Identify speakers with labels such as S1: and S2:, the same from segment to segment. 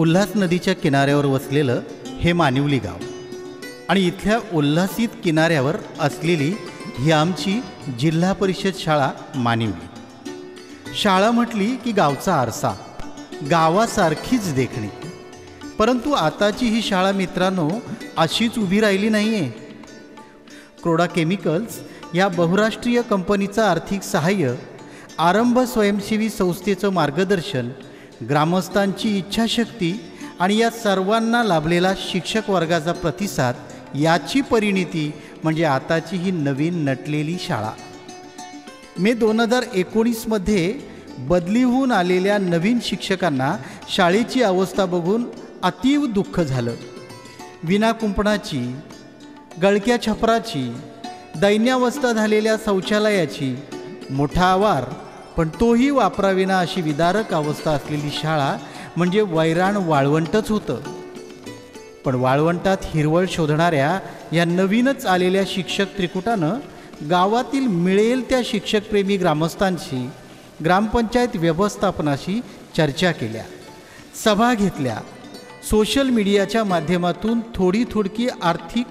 S1: उल्हास नदीच्या किनाऱ्यावर वसलेलं हे मानिवली गाव आणि इथल्या उल्हासित किनाऱ्यावर असलेली ही आमची जिल्हा परिषद शाळा मानिवली। शाळा म्हटली की गावचा आरसा, गावासारखीच देखणी। परंतु आताची ही शाळा मित्रांनो अशीच उभी राहिली नाही आहे। क्रोडा केमिकल्स या बहुराष्ट्रीय कंपनीचं आर्थिक सहाय्य, आरंभ स्वयंसेवी संस्थेचं मार्गदर्शन, ग्रामस्थांची इच्छाशक्ती आणि या सर्वांना लाभलेला शिक्षक वर्गाचा प्रतिसाद याची परिणिती म्हणजे आताची ही नवीन नटलेली शाळा। मे 2019 मध्ये बदली होऊन आलेल्या नवीन शिक्षकांना शाळेची अवस्था बघून अतीव दुःख झालं। विना कुंपणाची, गळक्या छपराची, दैन्यावस्था झालेल्या शौचालयाची, मोठा आवार पण तोही वापराविना अशी विदारक अवस्था असलेली शाळा म्हणजे वैराण वाळवंटच होतं। पण वाळवंटात हिरवळ शोधणाऱ्या या नवीनच आलेल्या शिक्षक त्रिकुटानं गावातील मिळेल त्या शिक्षकप्रेमी ग्रामस्थांशी, ग्रामपंचायत व्यवस्थापनाशी चर्चा केल्या, सभा घेतल्या, सोशल मीडियाच्या माध्यमातून थोडी आर्थिक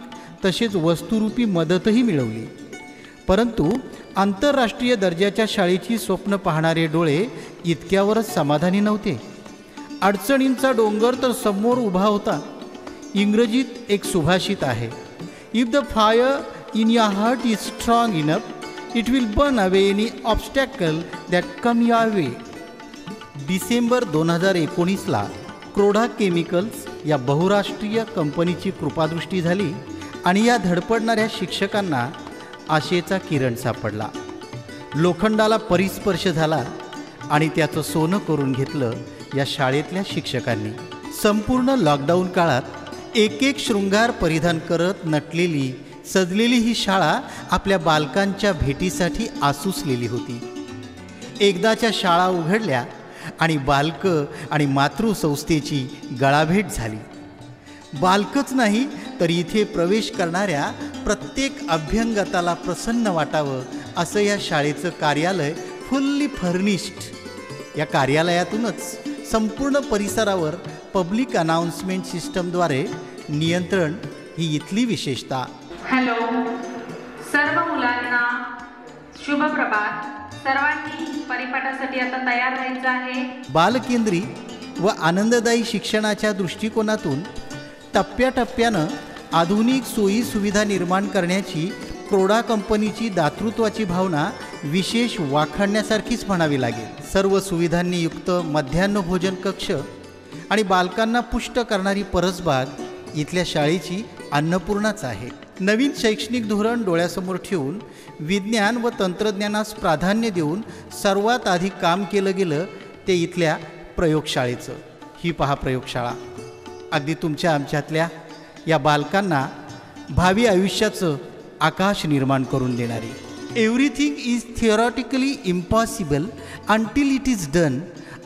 S1: तसेच वस्तुरूपी मदतही मिळवली। परंतु आंतरराष्ट्रीय दर्जाच्या शाळेची स्वप्न पाहणारे डोळे इतक्यावरच समाधानी नव्हते। अडचणींचा डोंगर तर समोर उभा होता। इंग्रजीत एक सुभाषित आहे, if the fire in your heart is strong enough it will burn away any obstacle that come your way. डिसेंबर 2019ला क्रोडा केमिकल्स या बहुराष्ट्रीय कंपनीची कृपादृष्टी झाली आणि या धडपडणाऱ्या शिक्षकांना आशेचा किरण सापडला। लोखंडाला परिस्पर्श झाला आणि त्याचं सोनं करून घेतलं या शाळेतल्या शिक्षकांनी। संपूर्ण लॉकडाऊन काळात एक शृंगार परिधान करत नटलेली सजलेली ही शाळा आपल्या बालकांच्या भेटीसाठी आसुसलेली होती। एकदाच्या शाळा उघडल्या आणि बालकं आणि मातृसंस्थेची गळाभेट झाली। बालकच नाही तर इथे प्रवेश करणाऱ्या प्रत्येक अभ्यंगताला प्रसन्न वाटावं असं या शाळेचं कार्यालय फुल्ली फर्निश्ड। या कार्यालयातूनच संपूर्ण परिसरावर पब्लिक अनाउन्समेंट सिस्टमद्वारे नियंत्रण ही इथली विशेषता।
S2: हॅलो सर्व मुलांना शुभ प्रभात। सर्वांनी परिपाठासाठी आता तयार व्हायचं आहे।
S1: बालकेंद्री व आनंददायी शिक्षणाच्या दृष्टिकोनातून टप्प्याटप्प्यानं आधुनिक सोयी सुविधा निर्माण करण्याची क्रोडा कंपनीची दातृत्वाची भावना विशेष वाखाणण्यासारखीच म्हणावी लागेल। सर्व सुविधांनी युक्त मध्यान्ह भोजन कक्ष आणि बालकांना पुष्ट करणारी परसबाग इथल्या शाळेची अन्नपूर्णाच आहे। नवीन शैक्षणिक धोरण डोळ्यासमोर ठेवून विज्ञान व तंत्रज्ञानास प्राधान्य देऊन सर्वात आधी काम केलं गेलं ते इथल्या प्रयोगशाळेचं। ही पहा प्रयोगशाळा, अगदी तुमच्या आमच्यातल्या या बालकांना भावी आयुष्याचं आकाश निर्माण करून देणारी। Everything is theoretically impossible until it is done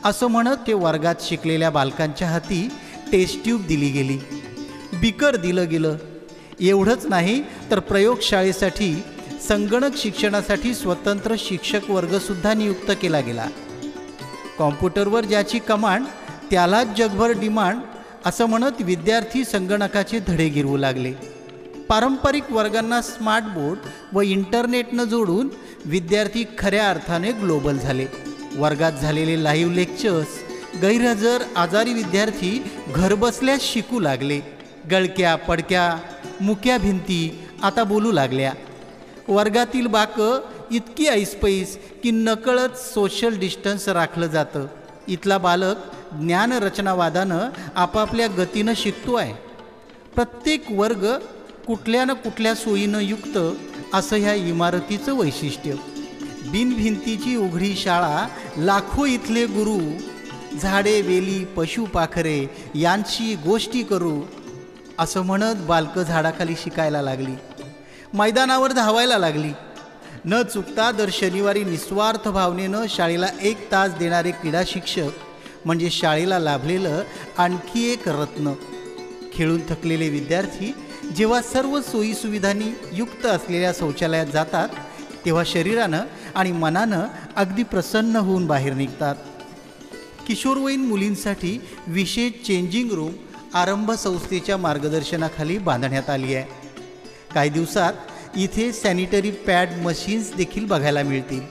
S1: असं म्हणत ते वर्गात शिकलेल्या बालकांच्या हाती टेस्ट ट्यूब दिली गेली, बिकर दिलं गेलं। एवढंच नाही तर प्रयोगशाळेसाठी संगणक शिक्षणासाठी स्वतंत्र शिक्षक वर्गसुद्धा नियुक्त केला गेला। कॉम्प्युटरवर ज्याची कमांड त्यालाच जगभर डिमांड असं म्हणत विद्यार्थी संगणकाचे धडे गिरवू लागले। पारंपरिक वर्गांना स्मार्ट बोर्ड व इंटरनेटनं जोडून विद्यार्थी खऱ्या अर्थाने ग्लोबल झाले। वर्गात झालेले लाईव्ह लेक्चर्स, गैरहजर आजारी विद्यार्थी घरबसल्या शिकू लागले। गळक्या पडक्या मुक्या भिंती आता बोलू लागल्या। वर्गातील बाकं इतकी ऐसपैस की नकळत सोशल डिस्टन्स राखलं जातं। इथला बालक ज्ञानरचनावादानं आपापल्या गतीनं शिकतो आहे। प्रत्येक वर्ग कुठल्या ना कुठल्या सोयीनं युक्त असं ह्या इमारतीचं वैशिष्ट्य। बिनभिंतीची उघडी शाळा, लाखो इथले गुरु, झाडे वेली पशुपाखरे यांची गोष्टी करू असं म्हणत बालकं झाडाखाली शिकायला लागली, मैदानावर धावायला लागली। न चुकता दर शनिवारी निस्वार्थ भावनेनं शाळेला 1 तास देणारे क्रीडा शिक्षक म्हणजे शाळेला लाभलेलं आणखी एक रत्न। खेळून थकलेले विद्यार्थी जेव्हा सर्व सोयी सुविधांनी युक्त असलेल्या शौचालयात जातात तेव्हा शरीरानं आणि मनानं अगदी प्रसन्न होऊन बाहेर निघतात। किशोरवयीन मुलींसाठी विशेष चेंजिंग रूम आरंभ संस्थेच्या मार्गदर्शनाखाली बांधण्यात आली आहे. काही दिवसात इथे सॅनिटरी पॅड मशीन्स देखील बघायला मिळतील.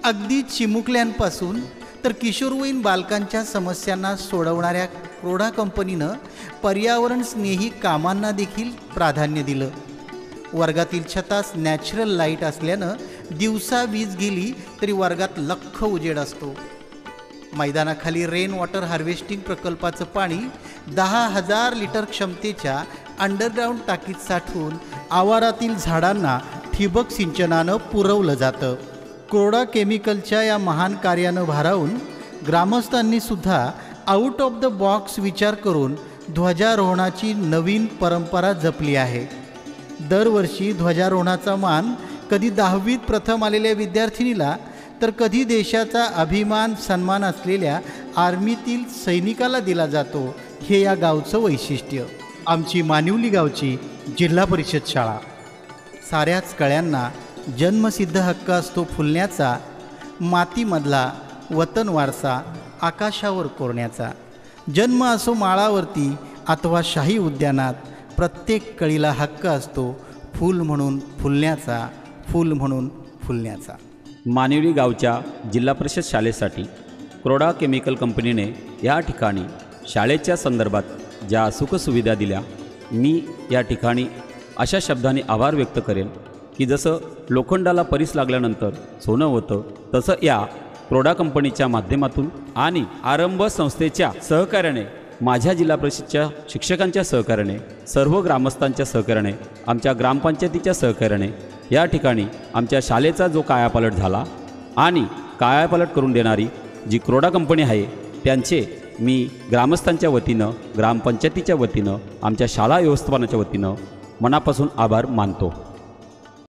S1: अगदी चिमुकल्यांपासून तर किशोरवयीन बालकांच्या समस्यांना सोडवणाऱ्या क्रोडा कंपनीनं पर्यावरण स्नेही कामांना देखील प्राधान्य दिलं. वर्गातील छतास नॅचरल लाईट असल्यानं दिवसा वीज गेली तरी वर्गात लख्ख उजेड असतो. मैदानाखाली रेन वॉटर हार्वेस्टिंग प्रकल्पाचं पाणी 10,000 लिटर क्षमतेच्या अंडरग्राऊंड टाकीत साठवून आवारातील झाडांना ठिबक सिंचनानं पुरवलं जातं. क्रोडा केमिकलच्या या महान कार्यानं भारावून ग्रामस्थांनी सुद्धा आउट ऑफ द बॉक्स विचार करून ध्वजारोहणाची नवीन परंपरा जपली आहे. दरवर्षी ध्वजारोहणाचा मान कधी 10वीत प्रथम आलेल्या विद्यार्थिनीला तर कधी देशाचा अभिमान सन्मान असलेल्या आर्मीतील सैनिकाला दिला जातो. हे या गावचं वैशिष्ट्य. आमची मानिवली गावची जिल्हा परिषद शाळा. साऱ्याच कळ्यांना जन्मसिद्ध हक्क असतो फुलण्याचा, मातीमधला वतन वारसा आकाशावर कोरण्याचा. जन्म असो माळावरती अथवा शाही उद्यानात, प्रत्येक कळीला हक्क असतो फूल म्हणून फुलण्याचा, फूल म्हणून फुलण्याचा.
S3: मानिवली गावच्या जिल्हा परिषद शाळेसाठी क्रोडा केमिकल कंपनीने या ठिकाणी शाळेच्या संदर्भात ज्या सुखसुविधा दिल्या, मी या ठिकाणी अशा शब्दांनी आभार व्यक्त करेन की जसं लोखंडाला परीस लागल्यानंतर सोनं होतं, तसं या क्रोडा कंपनीच्या माध्यमातून आणि आरंभ संस्थेच्या सहकार्याने, माझ्या जिल्हा परिषदच्या शिक्षकांच्या सहकार्याने, सर्व ग्रामस्थांच्या सहकार्याने, आमच्या ग्रामपंचायतीच्या सहकार्याने या ठिकाणी आमच्या शाळेचा जो कायापालट झाला आणि कायापालट करून देणारी जी क्रोडा कंपनी आहे त्यांचे मी ग्रामस्थांच्या वतीनं, ग्रामपंचायतीच्या वतीनं, आमच्या शाळा व्यवस्थापनाच्या वतीनं मनापासून आभार मानतो.